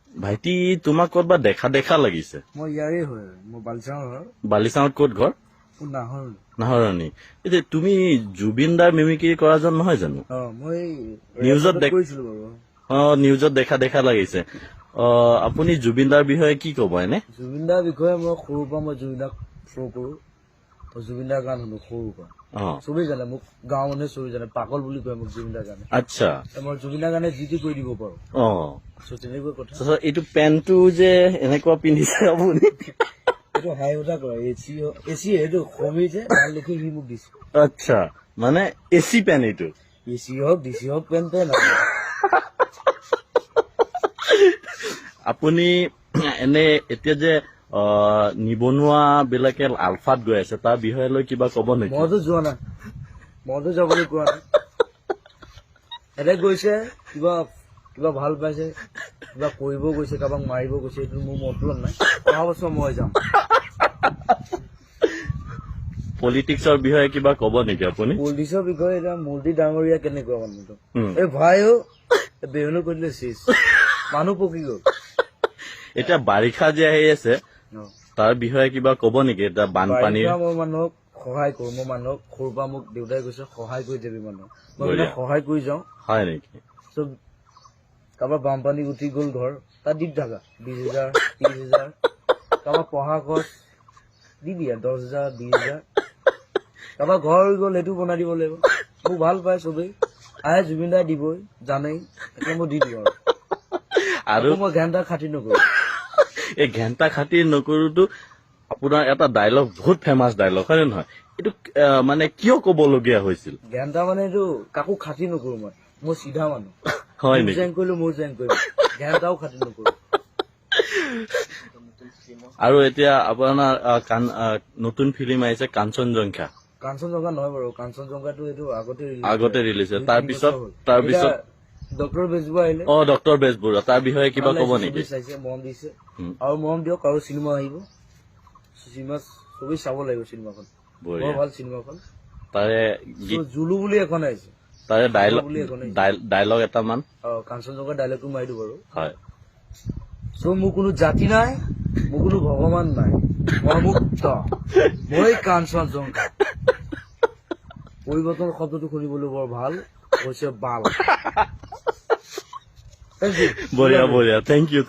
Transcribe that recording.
ভাইটি তোমাক ক'ৰবাত দেখা দেখা লাগিছে। মই ইয়াৰে হয়, মই বালিচাঙৰ হয়। বালিচাঙত ক'ত ঘৰ? নাহৰ। নাহৰণি। এতিয়া তুমি জুবিন দাৰ মিমিক্ৰি কৰাজন নহয় জানো? মই নিউজত কৰিছিলো বাৰু। নিউজত দেখা দেখা লাগিছে। আপুনি জুবিন দাৰ বিষয়ে কি ক'ব এনে? জুবিন দাৰ বিষয়ে মই সৰুৰ পৰা মই জুবিন দাক শ্ব' কৰো। জুবিন দাৰ গান শুনো সৰুৰ পৰা। চবেই জানে মোক, গাঁৱৰ মানুহে চবেই জানে, পাগল বুলি কয় মোক জুবিন দাৰ গানে। আচ্ছা, মই জুবিন দাৰ গানে যি টি কৰি দিব পাৰো। তেনেকুৱা কথা। এইটো পেণ্টটো যে এনেকুৱা পিন্ধিছে আপুনি, এইটো হাই উঠা কৰে, এচি এইটো সমী যে ভাল দেখি সি মোক দিছে। আচ্ছা, মানে এচি পেন এইটো। এচি হওক ডিচি হওক পেণ্টে নহয়। আপুনি এনে এতিয়া যে নিবনুৱা বিলাকে আলফাত গৈ আছে তাৰ বিষয়ে লৈ কিবা ক'ব নেকি? মইতো যোৱা নাই, মইতো যাবলৈ কোৱা নাই। এনে গৈছে কিবা কিবা ভাল পাইছে, কিবা কৰিব গৈছে, কাৰোবাক মাৰিব গৈছে, এইটো মোৰ মতলব নাই। অহা বছৰ মই যাম। পলিটিক্সৰ বিষয়ে কিবা ক'ব নেকি আপুনি? পলিটিক্সৰ বিষয়ে এতিয়া মোদী ডাঙৰীয়া কেনেকুৱা মানুহটো, এই ভাইও বেহুনো কৰিলে চিজ মানুহ পকি গ'ল। এতিয়া বাৰিষা যে আহি আছে তাৰ বিষয়ে কিবা ক'ব নেকি? এতিয়া বানপানী। মই মানুহক সহায় কৰো, মই মানুহক সৰুৰ পৰা মোক দেউতাই কৈছে সহায় কৰি যাবি মানুহক, মই মানে সহায় কৰি যাওঁ। হয় নেকি? কাৰোবাৰ বানপানী উঠি গ'ল ঘৰ, তাত দি থাকা 20,000 30,000। কাৰোবাৰ পঢ়া খৰচ দি দিয়া 10,000 20,000। কাৰোবাৰ ঘৰ হৈ গ'ল সেইটো বনাই দিব লাগিব। মোক ভাল পায় চবেই, আহে জুবিন দাই দিবই জানেই, এতিয়া মই দি দিওঁ আৰু মই ঘেণ্টা খাতি নকৰো। এই ঘেণ্টা খাতি নকৰোতো আপোনাৰ এটা ডায়লগ, বহুত ফেমাছ ডায়লগ হয় নে নহয়? এইটো মানে কিয় ক'বলগীয়া হৈছিল? ঘেণ্টা মানে এইটো কাকো খাতি নকৰো, মই চিধা মানুহ। হয় নেকি? জেং কৰিলো মোৰ জেং কৰিলো, ঘেণ্টাও খাতি নকৰো। আৰু এতিয়া আপোনাৰ নতুন ফিল্ম আহিছে কাঞ্চনজংঘা। কাঞ্চনজংঘা নহয় বাৰু, কাঞ্চনজংঘাটো এইটো আগতে ৰিলিজ হৈছে। তাৰপিছত ডক্টৰ বেজবৰুৱা আহিলে। ডক্টৰ বেজবৰুৱা, তাৰ বিষয়ে কিবা ক'ব নেকি? চাইছে, মৰম দিছে আৰু মৰম দিয়ক। আৰু চিনেমা আহিব, চিনেমা চবেই চাব লাগিব চিনেমাখন, বৰ ভাল চিনেমাখন। তাৰে জুলু বুলি এখন আহিছে, তাৰে ডায়লগ এটা মান। কাঞ্চনজংঘাৰ ডায়লগটো মাৰি দিওঁ বাৰু। হয়। মোৰ কোনো জাতি নাই, মোৰ কোনো ভগৱান নাই, মই মুক্ত, মই কাঞ্চনজংঘা। পৰিৱৰ্তন শব্দটো শুনিবলৈ বৰ ভাল হৈছে বাল। বঢ়িয়া বঢ়িয়া, থেংক ইউ।